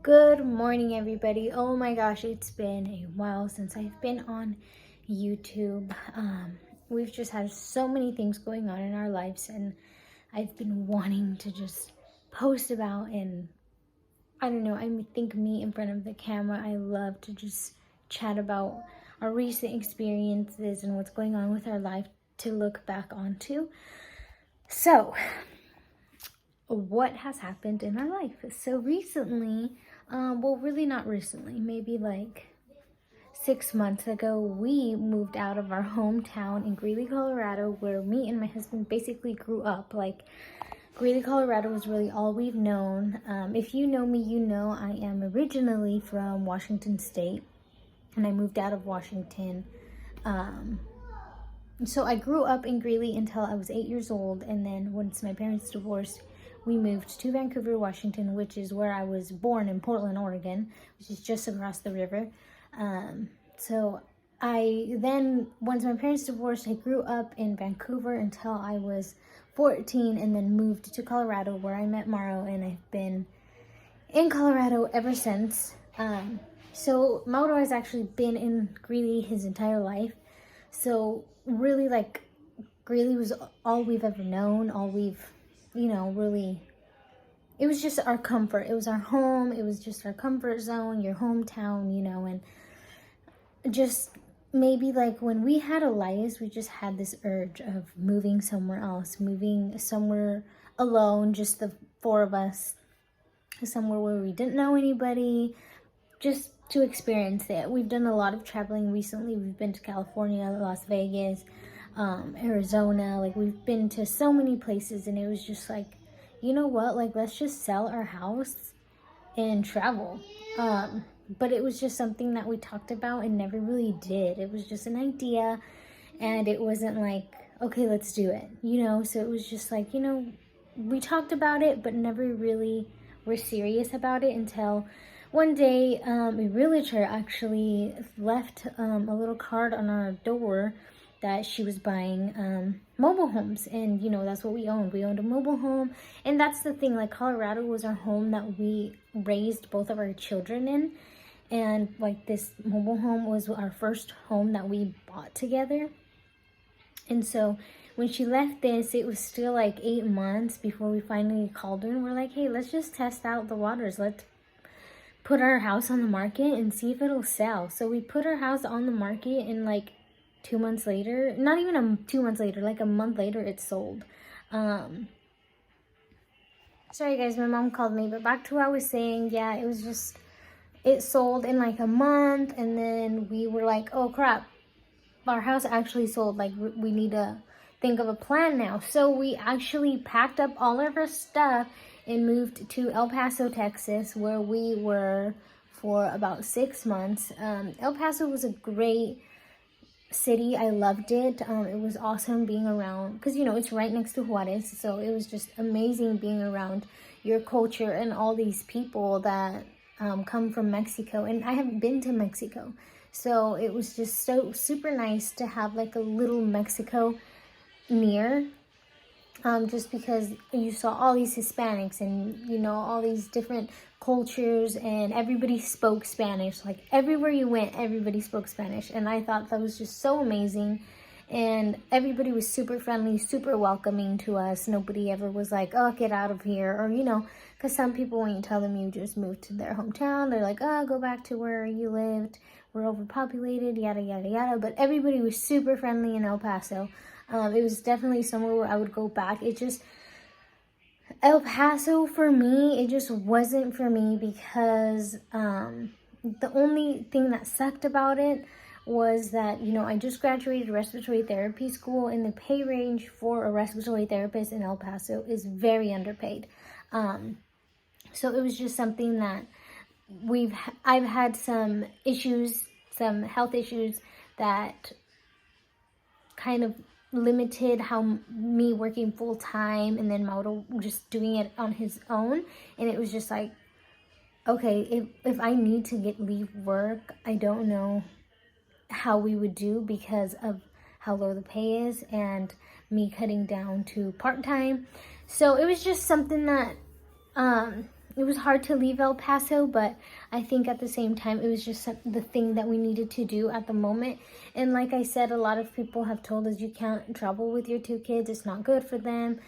Good morning, everybody. Oh my gosh, it's been a while since I've been on YouTube. We've just had so many things going on in our lives, and I've been wanting to just post about, and I don't know, I think me in front of the camera, I love to just chat about our recent experiences and what's going on with our life to look back onto. So, what has happened in our life? So recently, well, really not recently, maybe like 6 months ago, we moved out of our hometown in Greeley, Colorado, where me and my husband basically grew up. Like, Greeley, Colorado was really all we've known. If you know me, you know I am originally from Washington State, and I moved out of Washington. So I grew up in Greeley until I was 8 years old, and then once my parents divorced, we moved to Vancouver, Washington, which is where I was born, in Portland, Oregon, which is just across the river. So I then, once my parents divorced, I grew up in Vancouver until I was 14, and then moved to Colorado, where I met Mauro, and I've been in Colorado ever since. So Mauro has actually been in Greeley his entire life. So really, like, Greeley was all we've ever known, all we've, really, it was just our comfort. It was our home. It was just our comfort zone, your hometown, and just maybe like when we had Elias, we just had this urge of moving somewhere else, moving somewhere alone, just the four of us, somewhere where we didn't know anybody, just to experience it. We've done a lot of traveling recently. We've been to California, Las Vegas, Arizona. Like, we've been to so many places, and it was just like, you know what? Like, let's just sell our house and travel. But it was just something that we talked about and never really did. It was just an idea, and it wasn't like, okay, let's do it, So it was just like, we talked about it, but never really were serious about it until one day, a realtor actually left a little card on our door that she was buying mobile homes, and that's what we owned. We owned a mobile home, and that's the thing. Like, Colorado was our home that we raised both of our children in, and like, this mobile home was our first home that we bought together. And so when she left this, it was still like 8 months before we finally called her, and we're like, hey, let's just test out the waters. Let's put our house on the market and see if it'll sell. So we put our house on the market, and like 2 months later, not even 2 months later, like a month later, it sold. Sorry guys, my mom called me, but back to what I was saying. Yeah, it sold in like a month, and then we were like, oh crap, our house actually sold. Like, we need to think of a plan now. So we actually packed up all of our stuff and moved to El Paso, Texas, where we were for about 6 months. El Paso was a great city. I loved it. It was awesome being around, because it's right next to Juarez, so it was just amazing being around your culture and all these people that come from Mexico. And I haven't been to Mexico, so it was just so super nice to have like a little Mexico near, just because you saw all these Hispanics and all these different cultures, and everybody spoke Spanish. Like, everywhere you went, everybody spoke Spanish, and I thought that was just so amazing. And everybody was super friendly, super welcoming to us. Nobody ever was like, oh, get out of here, or because some people, when you tell them you just moved to their hometown, they're like, oh, go back to where you lived, we're overpopulated, yada yada yada. But everybody was super friendly in El Paso. It was definitely somewhere where I would go back. It just, El Paso for me, it just wasn't for me, because the only thing that sucked about it was that, I just graduated respiratory therapy school, and the pay range for a respiratory therapist in El Paso is very underpaid. So it was just something that I've had some issues, some health issues that kind of limited how me working full time, and then Mauro just doing it on his own. And it was just like, okay, if I need to leave work, I don't know how we would do, because of how low the pay is, and me cutting down to part-time. So it was just something that it was hard to leave El Paso, but I think at the same time, it was just the thing that we needed to do at the moment. And like I said, a lot of people have told us you can't travel with your 2 kids. It's not good for them.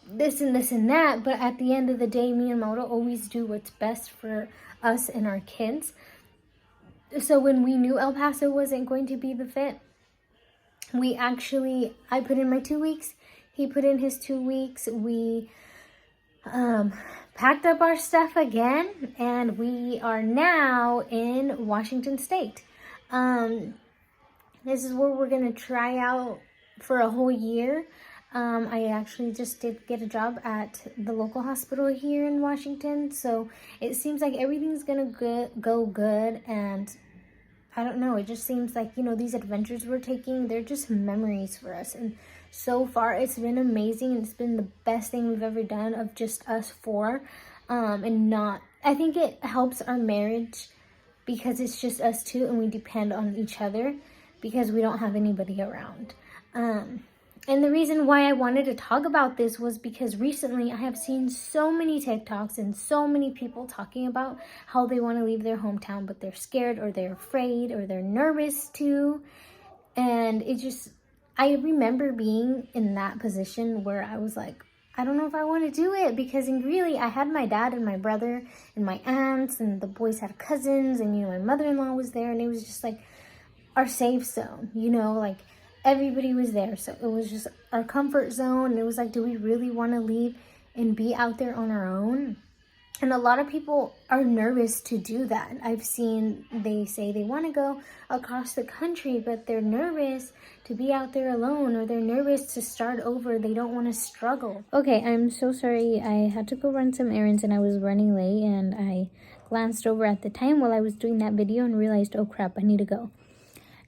This and this and that. But at the end of the day, me and Mauro always do what's best for us and our kids. So when we knew El Paso wasn't going to be the fit, I put in my 2 weeks. He put in his 2 weeks. We packed up our stuff again, and we are now in Washington State. This is where we're gonna try out for a whole year. I actually just did get a job at the local hospital here in Washington, so it seems like everything's gonna go good. And I don't know, it just seems like, you know, these adventures we're taking, they're just memories for us. And so far, it's been amazing, and it's been the best thing we've ever done of just us 4. I think it helps our marriage because it's just us 2 and we depend on each other because we don't have anybody around. And the reason why I wanted to talk about this was because recently I have seen so many TikToks and so many people talking about how they want to leave their hometown, but they're scared or they're afraid or they're nervous too. And I remember being in that position where I was like, I don't know if I want to do it, because in Greeley, I had my dad and my brother and my aunts, and the boys had cousins, and, you know, my mother-in-law was there, and it was just like our safe zone, you know, like everybody was there. So it was just our comfort zone. And it was like, do we really want to leave and be out there on our own? And a lot of people are nervous to do that. I've seen they say they want to go across the country, but they're nervous to be out there alone, or they're nervous to start over. They don't want to struggle. Okay, I'm so sorry. I had to go run some errands and I was running late, and I glanced over at the time while I was doing that video and realized, oh crap, I need to go.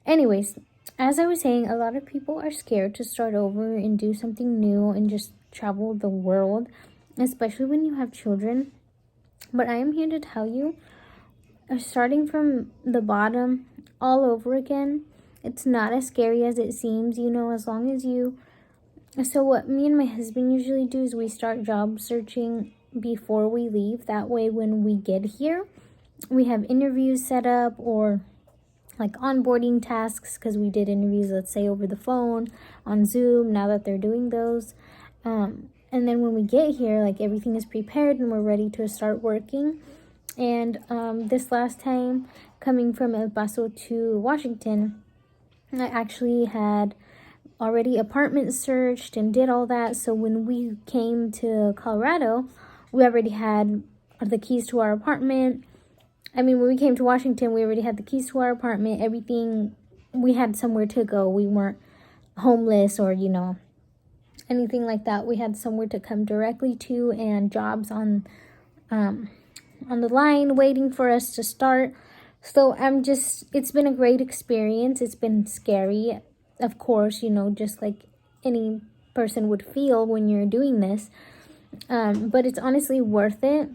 Anyways, as I was saying, a lot of people are scared to start over and do something new and just travel the world, especially when you have children. But I am here to tell you, starting from the bottom all over again, it's not as scary as it seems, you know, as long as you... So what me and my husband usually do is we start job searching before we leave. That way when we get here, we have interviews set up, or like onboarding tasks, because we did interviews, let's say, over the phone, on Zoom, now that they're doing those. And then when we get here, like, everything is prepared and we're ready to start working. And this last time, coming from El Paso to Washington, I actually had already apartment searched and did all that. So when we came to Colorado, we already had the keys to our apartment. I mean, when we came to Washington, we already had the keys to our apartment, everything. We had somewhere to go. We weren't homeless or, you know, anything like that. We had somewhere to come directly to, and jobs on the line waiting for us to start. So it's been a great experience. It's been scary, of course, you know, just like any person would feel when you're doing this. But it's honestly worth it.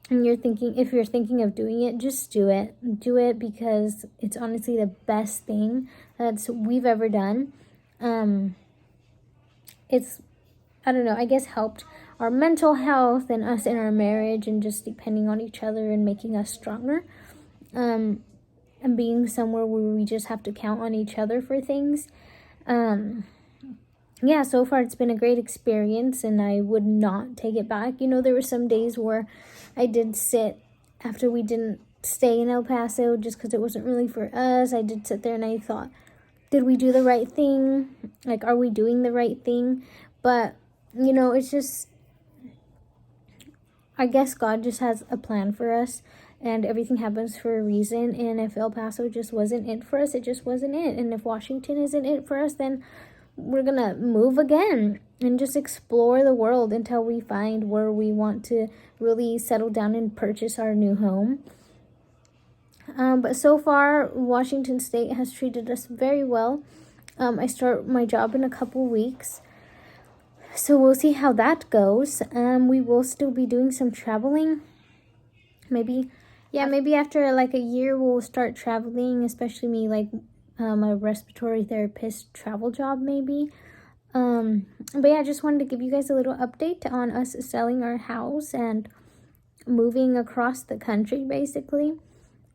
And if you're thinking of doing it, just do it. Do it because it's honestly the best thing we've ever done. It's, I don't know, I guess helped our mental health and us in our marriage, and just depending on each other and making us stronger. And being somewhere where we just have to count on each other for things. Yeah, so far it's been a great experience, and I would not take it back. You know, there were some days where I did sit after we didn't stay in El Paso just because it wasn't really for us. I did sit there and I thought, did we do the right thing? Like, are we doing the right thing? But, you know, it's just, I guess God just has a plan for us, and everything happens for a reason. And if El Paso just wasn't it for us, it just wasn't it. And if Washington isn't it for us, then we're gonna move again and just explore the world until we find where we want to really settle down and purchase our new home. But so far, Washington State has treated us very well. I start my job in a couple weeks, so we'll see how that goes. We will still be doing some traveling. Maybe after like a year, we'll start traveling, especially me, like a respiratory therapist travel job maybe. But yeah, I just wanted to give you guys a little update on us selling our house and moving across the country basically,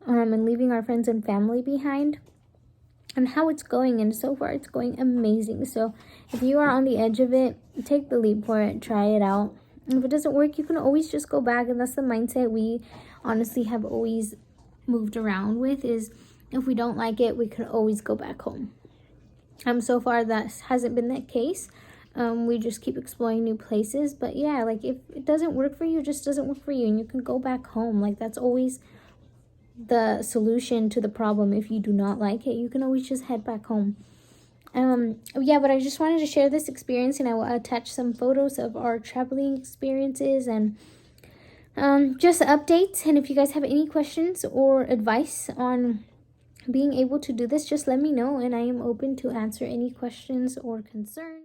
and leaving our friends and family behind, and how it's going. And so far it's going amazing. So if you are on the edge of it, take the leap for it, try it out. And if it doesn't work, you can always just go back. And that's the mindset we honestly have always moved around with, is if we don't like it, we can always go back home. So far that hasn't been the case. We just keep exploring new places. But yeah, like if it doesn't work for you, it just doesn't work for you, and you can go back home. Like that's always the solution to the problem. If you do not like it, you can always just head back home. Yeah, but I just wanted to share this experience, and I will attach some photos of our traveling experiences and just updates. And if you guys have any questions or advice on being able to do this, just let me know, and I am open to answer any questions or concerns.